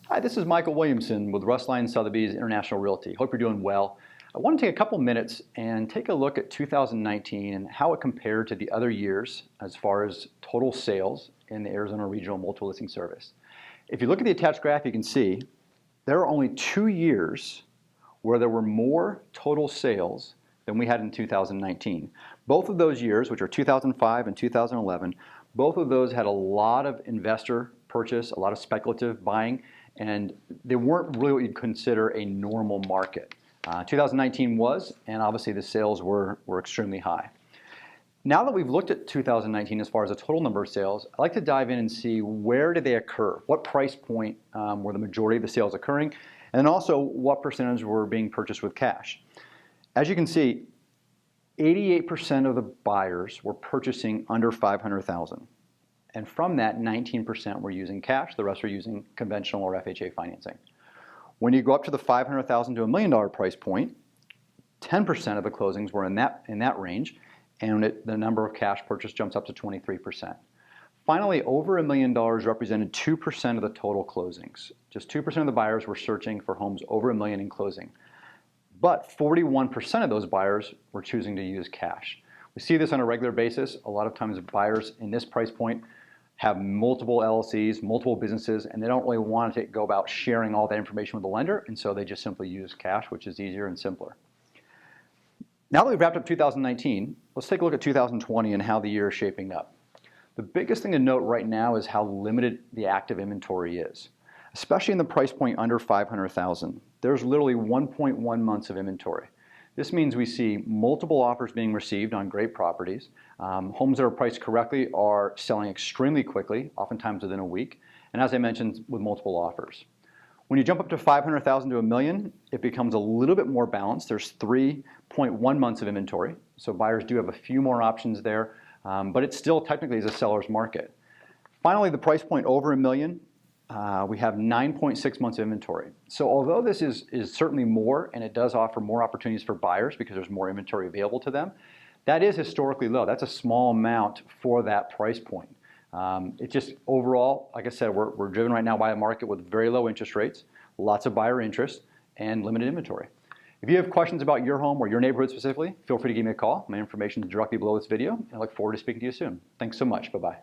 Hi, this is Michael Williamson with Rustline Sotheby's International Realty. Hope you're doing well. I want to take a couple minutes and take a look at 2019 and how it compared to the other years as far as total sales in the Arizona Regional Multiple Listing Service. If you look at the attached graph, you can see there are only 2 years where there were more total sales than we had in 2019. Both of those years, which are 2005 and 2011, both of those had a lot of investor purchase, a lot of speculative buying, and they weren't really what you'd consider a normal market. 2019 was, and obviously the sales were extremely high. Now that we've looked at 2019 as far as the total number of sales, I'd like to dive in and see where did they occur? What price point were the majority of the sales occurring? And then also what percentage were being purchased with cash? As you can see, 88% of the buyers were purchasing under $500,000. And from that, 19% were using cash, the rest were using conventional or FHA financing. When you go up to the $500,000 to $1 million price point, 10% of the closings were in that range, and the number of cash purchase jumps up to 23%. Finally, over $1 million represented 2% of the total closings. Just 2% of the buyers were searching for homes over $1 million in closing. But 41% of those buyers were choosing to use cash. We see this on a regular basis. A lot of times buyers in this price point have multiple LLCs, multiple businesses, and they don't really want to go about sharing all that information with the lender, and so they just simply use cash, which is easier and simpler. Now that we've wrapped up 2019, let's take a look at 2020 and how the year is shaping up. The biggest thing to note right now is how limited the active inventory is, especially in the price point under $500,000. There's literally 1.1 months of inventory. This means we see multiple offers being received on great properties. Homes that are priced correctly are selling extremely quickly, oftentimes within a week, and as I mentioned, with multiple offers. When you jump up to $500,000 to $1 million, it becomes a little bit more balanced. There's 3.1 months of inventory, so buyers do have a few more options there, but it still technically is a seller's market. Finally, the price point over $1 million, we have 9.6 months of inventory. So although this is certainly more, and it does offer more opportunities for buyers because there's more inventory available to them, that is historically low. That's a small amount for that price point. It just overall, like I said, we're driven right now by a market with very low interest rates, lots of buyer interest, and limited inventory. If you have questions about your home or your neighborhood specifically, feel free to give me a call. My information is directly below this video, and I look forward to speaking to you soon. Thanks so much. Bye-bye.